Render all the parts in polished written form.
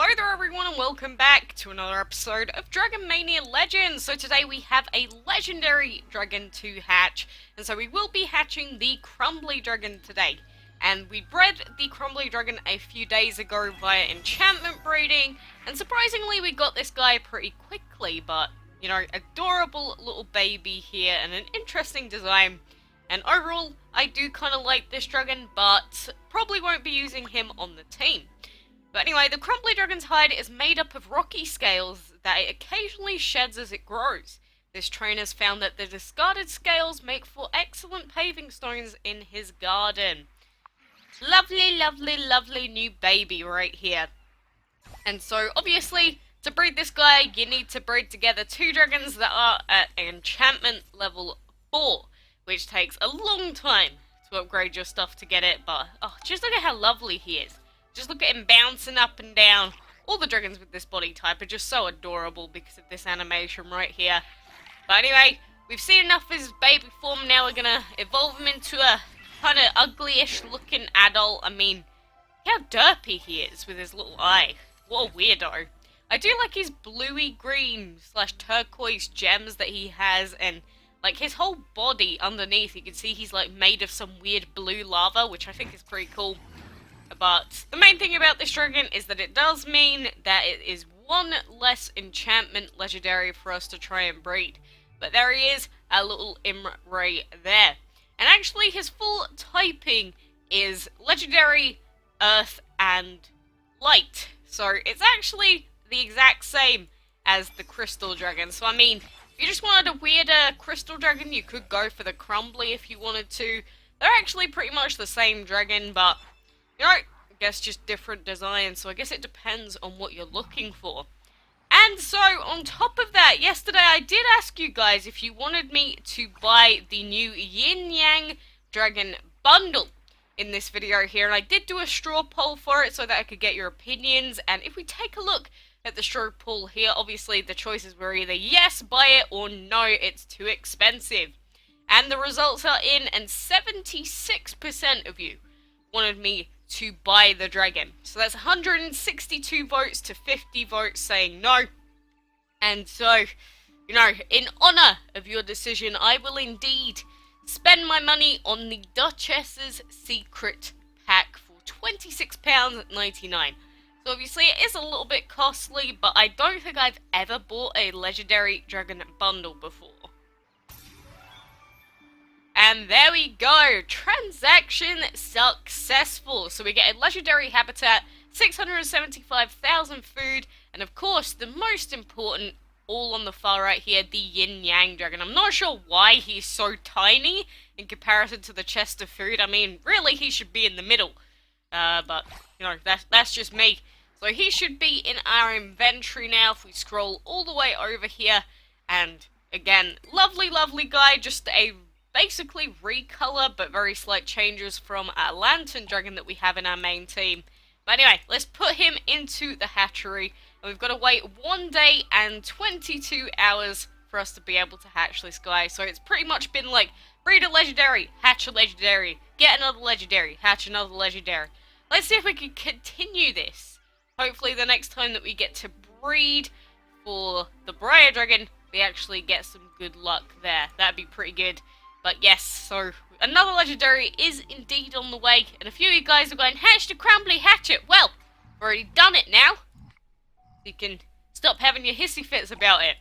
Hello there everyone and welcome back to another episode of Dragon Mania Legends. So today we have a legendary dragon to hatch, and so we will be hatching the Crumbly Dragon today. And we bred the Crumbly Dragon a few days ago via enchantment breeding, and surprisingly we got this guy pretty quickly, but you know, adorable little baby here and an interesting design. And overall, I do kind of like this dragon, but probably won't be using him on the team. But anyway, the Crumbly Dragon's hide is made up of rocky scales that it occasionally sheds as it grows. This trainer's found that the discarded scales make for excellent paving stones in his garden. Lovely, lovely, lovely new baby right here. And so, obviously, to breed this guy, you need to breed together two dragons that are at enchantment level 4, which takes a long time to upgrade your stuff to get it, but oh, just look at how lovely he is. Just look at him bouncing up and down. All the dragons with this body type are just so adorable because of this animation right here. But anyway, we've seen enough of his baby form. Now we're gonna evolve him into a kind of ugly-ish looking adult. I mean, how derpy he is with his little eye. What a weirdo. I do like his bluey green / turquoise gems that he has, and like his whole body underneath, you can see he's like made of some weird blue lava, which I think is pretty cool. But the main thing about this dragon is that it does mean that it is one less enchantment legendary for us to try and breed. But there he is, a little Imray there. And actually his full typing is legendary, earth, and light. So it's actually the exact same as the crystal dragon. So I mean, if you just wanted a weirder crystal dragon, you could go for the Crumbly if you wanted to. They're actually pretty much the same dragon, but you know, I guess just different designs, so I guess it depends on what you're looking for. And so, on top of that, yesterday I did ask you guys if you wanted me to buy the new Yin Yang Dragon Bundle in this video here, and I did do a straw poll for it so that I could get your opinions, and if we take a look at the straw poll here, obviously the choices were either yes, buy it, or no, it's too expensive. And the results are in, and 76% of you wanted me to buy the dragon. So that's 162 votes to 50 votes saying no. And so, you know, in honour of your decision, I will indeed spend my money on the Duchess's Secret Pack for £26.99. So obviously it is a little bit costly, but I don't think I've ever bought a Legendary Dragon Bundle before. And there we go, transaction successful. So we get a legendary habitat, 675,000 food, and of course the most important, all on the far right here, the Yin Yang dragon. I'm not sure why he's so tiny in comparison to the chest of food. I mean, really he should be in the middle, but you know, that's just me. So he should be in our inventory now if we scroll all the way over here. And again, lovely, lovely guy, just a basically recolor, but very slight changes from our Lantern Dragon that we have in our main team. But anyway, let's put him into the hatchery, and we've got to wait 1 day and 22 hours for us to be able to hatch this guy. So it's pretty much been like, breed a legendary, hatch a legendary, get another legendary, hatch another legendary. Let's see if we can continue this. Hopefully the next time that we get to breed for the BRIAR dragon, we actually get some good luck there. That'd be pretty good. But yes, so another legendary is indeed on the way, and a few of you guys are going, hatch the Crumbly, hatch it. Well, I've already done it now. You can stop having your hissy fits about it.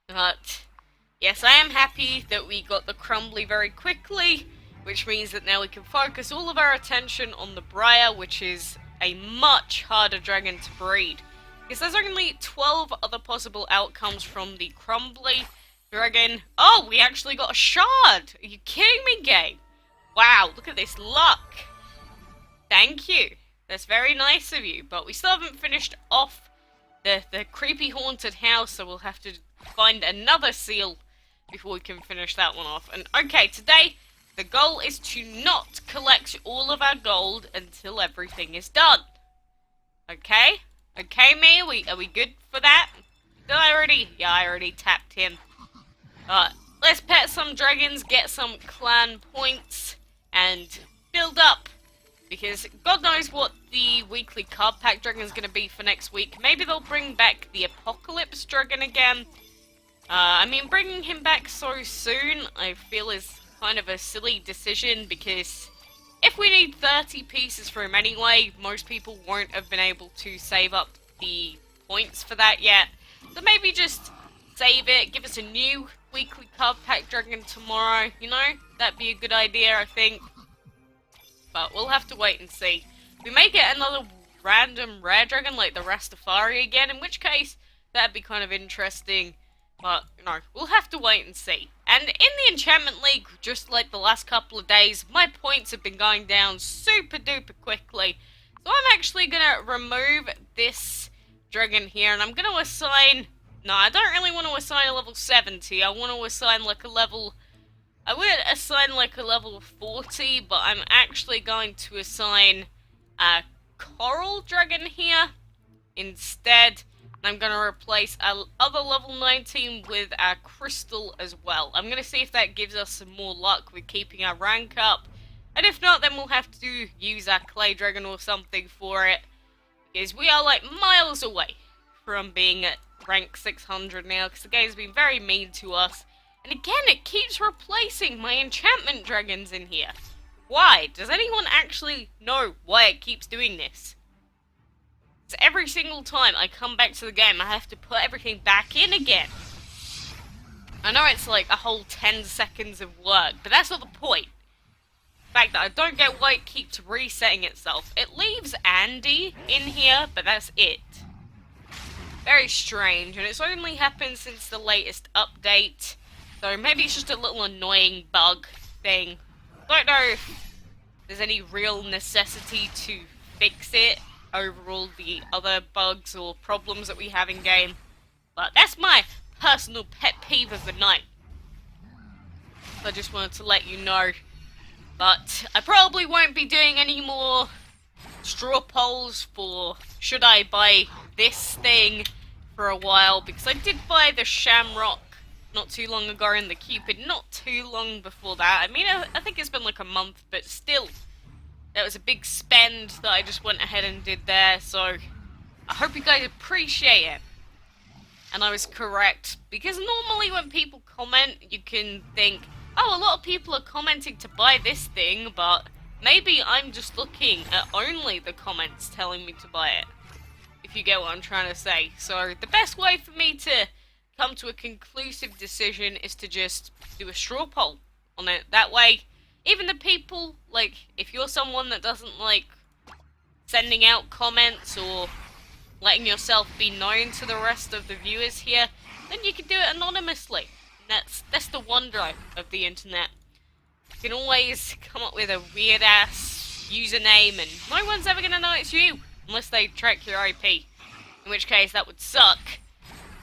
But yes, I am happy that we got the Crumbly very quickly, which means that now we can focus all of our attention on the BRIAR, which is a much harder dragon to breed. Because there's only 12 other possible outcomes from the Crumbly Dragon. Oh, we actually got a shard! Are you kidding me, game? Wow, look at this luck. Thank you. That's very nice of you. But we still haven't finished off the creepy haunted house, so we'll have to find another seal before we can finish that one off. And okay, today the goal is to not collect all of our gold until everything is done. Okay? Okay, me? Are we good for that? Did I already? Yeah, I already tapped him. Let's pet some dragons, get some clan points, and build up Because God knows what the weekly card pack dragon is going to be for next week. Maybe they'll bring back the Apocalypse dragon again. I mean, bringing him back so soon, I feel is kind of a silly decision, because if we need 30 pieces for him anyway, most people won't have been able to save up the points for that yet. So maybe just save it, give us a new weekly card pack dragon tomorrow, you know? That'd be a good idea, I think. But we'll have to wait and see. We may get another random rare dragon like the Rastafari again, in which case that'd be kind of interesting. But, you know, we'll have to wait and see. And in the Enchantment League, just like the last couple of days, my points have been going down super duper quickly. So I'm actually going to remove this dragon here, and I'm going to assign... No, I don't really want to assign a level 70. I want to assign like a level... I would assign like a level 40, but I'm actually going to assign a Coral Dragon here instead. I'm going to replace our other level 19 with a Crystal as well. I'm going to see if that gives us some more luck with keeping our rank up. And if not, then we'll have to use our Clay Dragon or something for it. Because we are like miles away from being at rank 600 now, because the game's been very mean to us. And again, it keeps replacing my enchantment dragons in here. Why? Does anyone actually know why it keeps doing this? So every single time I come back to the game, I have to put everything back in again. I know it's like a whole 10 seconds of work, but that's not the point. The fact that I don't get why it keeps resetting itself. It leaves Andy in here, but that's it. Very strange, and it's only happened since the latest update. So maybe it's just a little annoying bug thing. Don't know if there's any real necessity to fix it over all the other bugs or problems that we have in game. But that's my personal pet peeve of the night. I just wanted to let you know. But I probably won't be doing any more straw polls for should I buy this thing for a while, because I did buy the Shamrock not too long ago and the Cupid not too long before that. I mean, I think it's been like a month, but still, that was a big spend that I just went ahead and did there, so I hope you guys appreciate it. And I was correct, because normally when people comment, you can think, oh, a lot of people are commenting to buy this thing, but maybe I'm just looking at only the comments telling me to buy it, if you get what I'm trying to say. So the best way for me to come to a conclusive decision is to just do a straw poll on it. That way, even the people, like, if you're someone that doesn't like sending out comments or letting yourself be known to the rest of the viewers here, then you can do it anonymously. And that's the wonder of the internet. You can always come up with a weird ass username and no one's ever gonna know it's you unless they track your IP. In which case that would suck.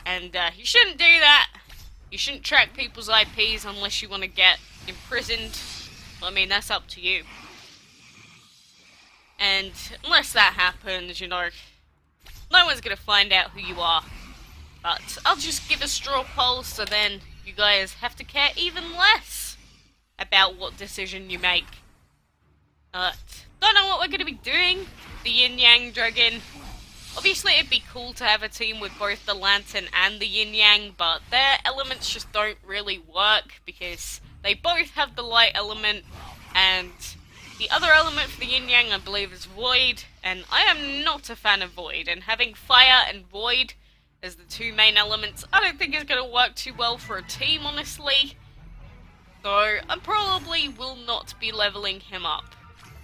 And you shouldn't do that. You shouldn't track people's IPs unless you want to get imprisoned. I mean, that's up to you. And unless that happens, you know, no one's going to find out who you are. But I'll just give a straw poll so then you guys have to care even less about what decision you make. Don't know what we're going to be doing. The Yin Yang dragon. Obviously, it'd be cool to have a team with both the Lantern and the Yin Yang, but their elements just don't really work because they both have the light element, and the other element for the Yin Yang, I believe, is Void, and I am not a fan of Void, and having Fire and Void as the two main elements, I don't think is going to work too well for a team, honestly. So, I probably will not be leveling him up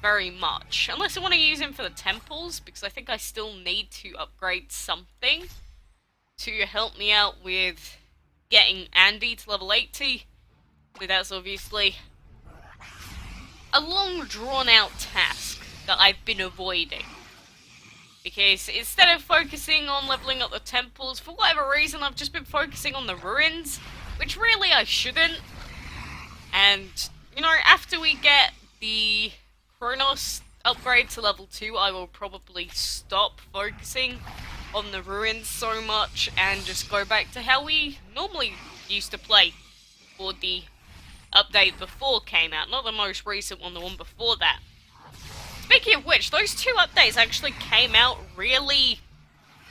very much, unless I want to use him for the temples, because I think I still need to upgrade something to help me out with getting Andy to level 80, but that's obviously a long drawn out task that I've been avoiding, because instead of focusing on leveling up the temples, for whatever reason I've just been focusing on the ruins, which really I shouldn't. And, you know, after we get the Kronos upgrade to level 2, I will probably stop focusing on the ruins so much and just go back to how we normally used to play for the update before came out. Not the most recent one, the one before that. It's speaking of which, those two updates actually came out really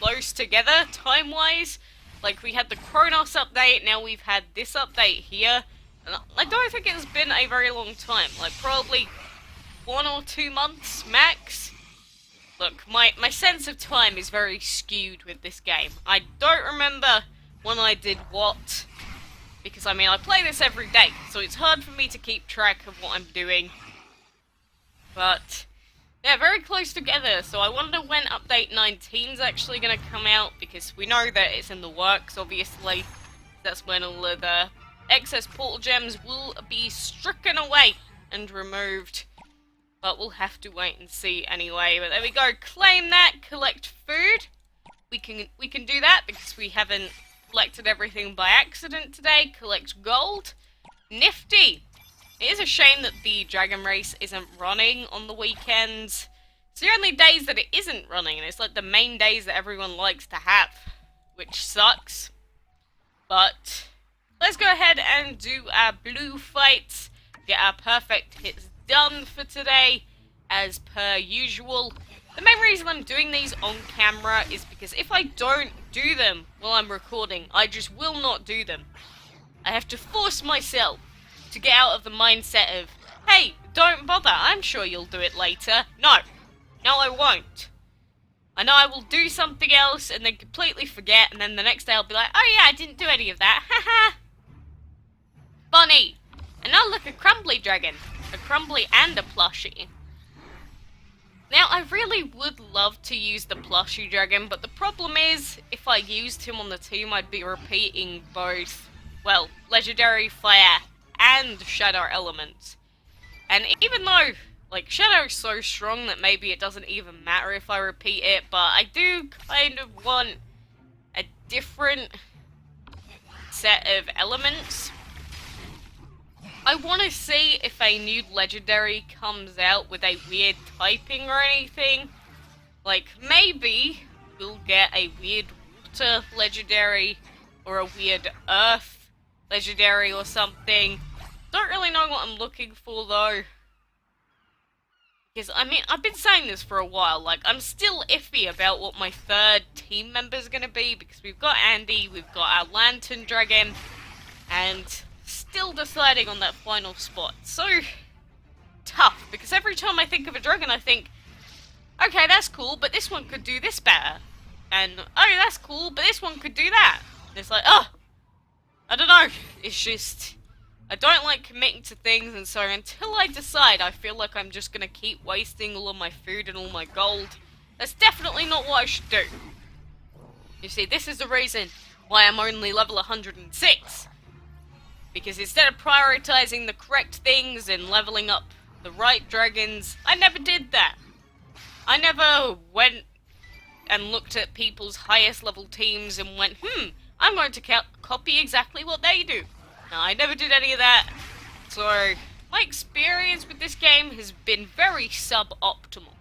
close together, time-wise. Like, we had the Kronos update, now we've had this update here. And I don't think it's been a very long time. Like, probably 1 or 2 months, max. Look, my sense of time is very skewed with this game. I don't remember when I did what. Because, I mean, I play this every day, so it's hard for me to keep track of what I'm doing. But, yeah, very close together, so I wonder when Update 19 is actually going to come out, because we know that it's in the works, obviously. That's when all of the excess portal gems will be stricken away and removed. But we'll have to wait and see anyway. But there we go, claim that, collect food. We can do that, because we haven't collected everything by accident today. Collect gold. Nifty! It is a shame that the Dragon Race isn't running on the weekends. It's the only days that it isn't running, and it's like the main days that everyone likes to have, which sucks. But let's go ahead and do our blue fights, get our perfect hits done for today, as per usual. The main reason I'm doing these on camera is because if I don't do them while I'm recording, I just will not do them. I have to force myself to get out of the mindset of, hey, don't bother, I'm sure you'll do it later. No. No, I won't. I know I will do something else and then completely forget, and then the next day I'll be like, oh yeah, I didn't do any of that, haha. Funny. And now look, a crumbly dragon. A crumbly and a plushie. Now, I really would love to use the plushie dragon, but the problem is, if I used him on the team, I'd be repeating both, well, legendary, fire, and shadow elements. And even though, like, shadow's so strong that maybe it doesn't even matter if I repeat it, but I do kind of want a different set of elements. I want to see if a new legendary comes out with a weird typing or anything. Like, maybe we'll get a weird water legendary or a weird earth legendary or something. Don't really know what I'm looking for though. Because, I mean, I've been saying this for a while. Like, I'm still iffy about what my third team member's going to be, because we've got Andy, we've got our Lantern Dragon, and still deciding on that final spot. So tough, because every time I think of a dragon I think, okay, that's cool, but this one could do this better. And, oh, that's cool, but this one could do that. And it's like, oh, I don't know. It's just, I don't like committing to things, and so until I decide, I feel like I'm just going to keep wasting all of my food and all my gold. That's definitely not what I should do. You see, this is the reason why I'm only level 106. Because instead of prioritizing the correct things and leveling up the right dragons, I never did that. I never went and looked at people's highest level teams and went, I'm going to copy exactly what they do. No, I never did any of that. So, my experience with this game has been very suboptimal.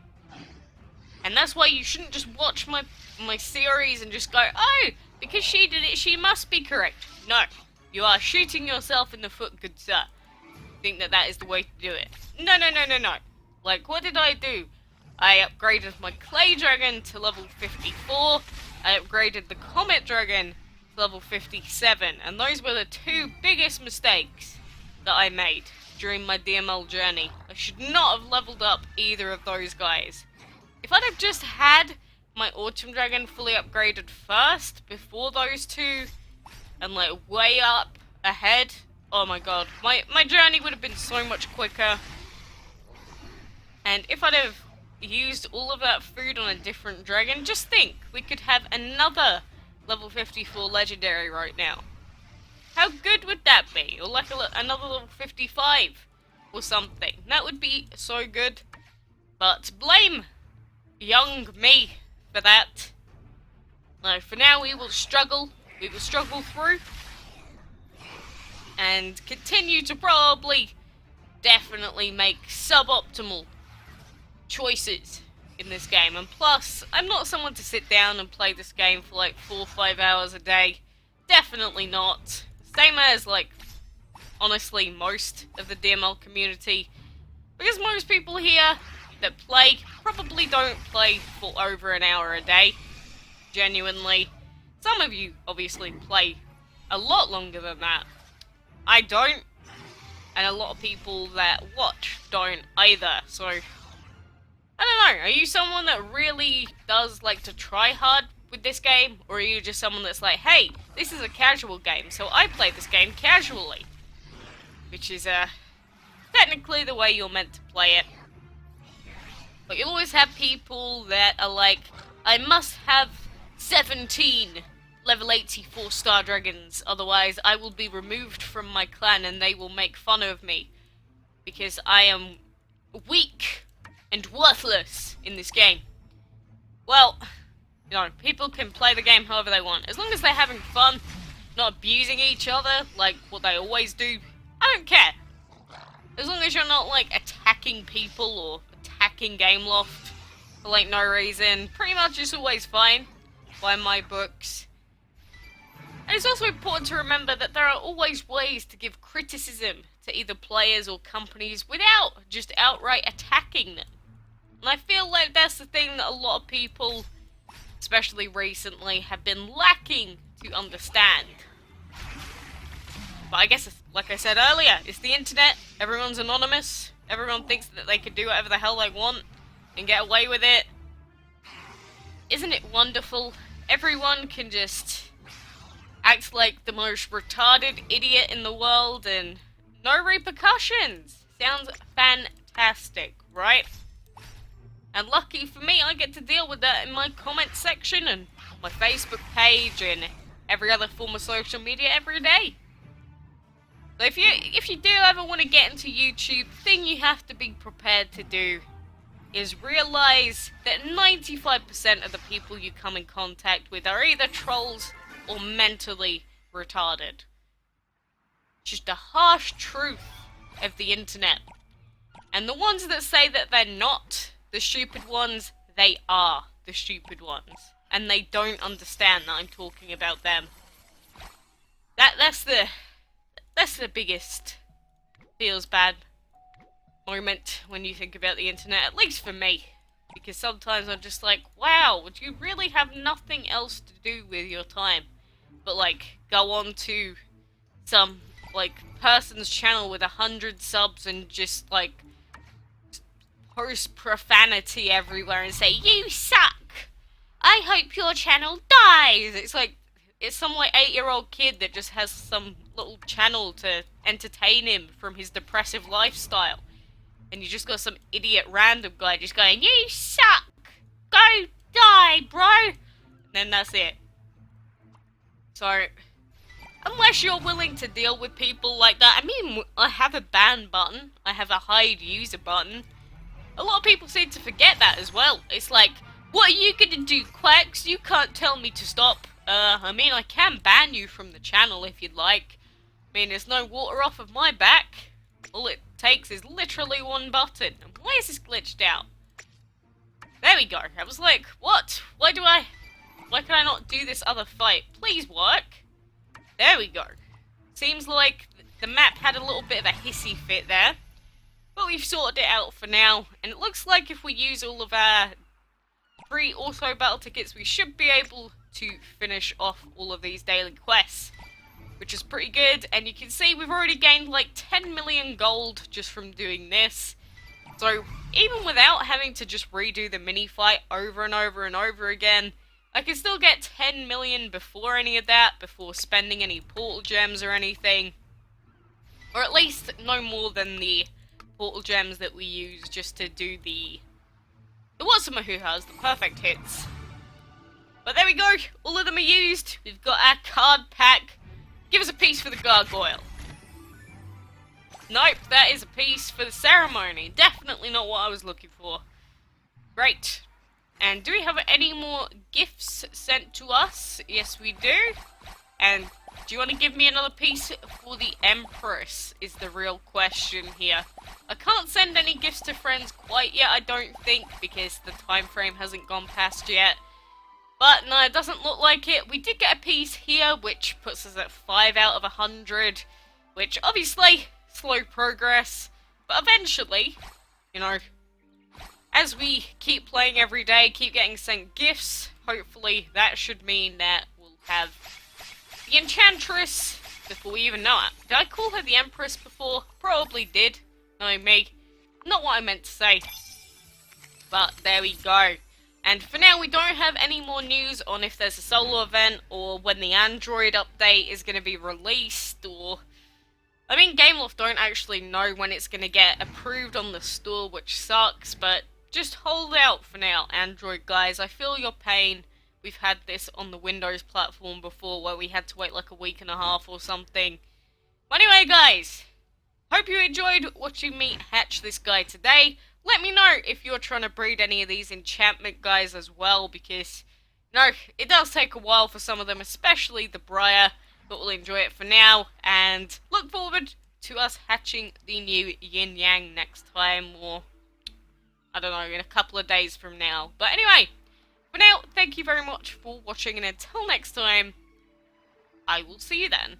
And that's why you shouldn't just watch my series and just go, oh, because she did it, she must be correct. No. You are shooting yourself in the foot, good sir. Think that is the way to do it. No. Like, what did I do? I upgraded my Clay Dragon to level 54. I upgraded the Comet Dragon to level 57. And those were the two biggest mistakes that I made during my DML journey. I should not have leveled up either of those guys. If I'd have just had my Autumn Dragon fully upgraded first, before those two, and like way up ahead, oh my god, my journey would have been so much quicker. And if I'd have used all of that food on a different dragon, just think, we could have another level 54 legendary right now. How good would that be? Or like another level 55 or something. That would be so good. But blame young me for that. No, for now we will struggle. We will struggle through and continue to probably definitely make suboptimal choices in this game. And plus, I'm not someone to sit down and play this game for like 4 or 5 hours a day. Definitely not. Same as, like, honestly, most of the DML community. Because most people here that play probably don't play for over an hour a day. Genuinely. Some of you obviously play a lot longer than that. I don't, and a lot of people that watch don't either, so I don't know, are you someone that really does like to try hard with this game, or are you just someone that's like, hey, this is a casual game, so I play this game casually? Which is, technically the way you're meant to play it. But you'll always have people that are like, I must have 17 level 84 star dragons, otherwise I will be removed from my clan and they will make fun of me because I am weak and worthless in this game. Well, you know, people can play the game however they want. As long as they're having fun, not abusing each other like what they always do, I don't care. As long as you're not like attacking people or attacking Gameloft for like no reason, pretty much it's always fine by my books. And it's also important to remember that there are always ways to give criticism to either players or companies without just outright attacking them. And I feel like that's the thing that a lot of people, especially recently, have been lacking to understand. But I guess, like I said earlier, it's the internet, everyone's anonymous, everyone thinks that they can do whatever the hell they want and get away with it. Isn't it wonderful? Everyone can just act like the most retarded idiot in the world and no repercussions. Sounds fantastic, right? And lucky for me, I get to deal with that in my comment section and my Facebook page and every other form of social media every day. So if you do ever want to get into YouTube, the thing you have to be prepared to do is realize that 95% of the people you come in contact with are either trolls or mentally retarded. Just a harsh truth of the internet. And the ones that say that they're not the stupid ones, they are the stupid ones. And they don't understand that I'm talking about them. That's the biggest feels bad moment when you think about the internet, at least for me. Because sometimes I'm just like, wow, would you really have nothing else to do with your time but like go on to some like person's channel with 100 subs and just like post profanity everywhere and say, you suck! I hope your channel dies! It's like, it's some like 8-year-old kid that just has some little channel to entertain him from his depressive lifestyle. And you just got some idiot random guy just going, you suck! Go die, bro! And then that's it. So, unless you're willing to deal with people like that, I mean, I have a ban button, I have a hide user button. A lot of people seem to forget that as well. It's like, what are you gonna do, Quacks? You can't tell me to stop. I mean, I can ban you from the channel if you'd like. I mean, there's no water off of my back. All it takes is literally one button. And why is this glitched out? There we go. I was like, what? Why can I not do this other fight? Please work. There we go. Seems like the map had a little bit of a hissy fit there. But we've sorted it out for now. And it looks like if we use all of our free auto battle tickets, we should be able to finish off all of these daily quests, which is pretty good. And you can see we've already gained like 10 million gold just from doing this. So even without having to just redo the mini fight over and over and over again, I can still get 10 million before any of that, before spending any portal gems or anything. Or at least no more than the portal gems that we use just to do the what's-a-mahoo-has, the perfect hits. But there we go, all of them are used. We've got our card pack. Give us a piece for the gargoyle. Nope, that is a piece for the ceremony. Definitely not what I was looking for. Great. And do we have any more gifts sent to us? Yes, we do. And do you want to give me another piece for the Empress, is the real question here. I can't send any gifts to friends quite yet, I don't think, because the time frame hasn't gone past yet. But no, it doesn't look like it. We did get a piece here, which puts us at 5 out of 100, which obviously, slow progress, but eventually, you know, as we keep playing every day, keep getting sent gifts, hopefully that should mean that we'll have the Enchantress before we even know it. Did I call her the Empress before? Probably did. Knowing me. Not what I meant to say. But there we go. And for now, we don't have any more news on if there's a solo event or when the Android update is going to be released, or... I mean, Gameloft don't actually know when it's going to get approved on the store, which sucks, but just hold out for now, Android guys. I feel your pain. We've had this on the Windows platform before where we had to wait like a week and a half or something. But anyway, guys, hope you enjoyed watching me hatch this guy today. Let me know if you're trying to breed any of these enchantment guys as well, because, it does take a while for some of them, especially the BRIAR, but we'll enjoy it for now, and look forward to us hatching the new Yin Yang next time, or, I don't know, in a couple of days from now. But anyway, for now, thank you very much for watching, and until next time, I will see you then.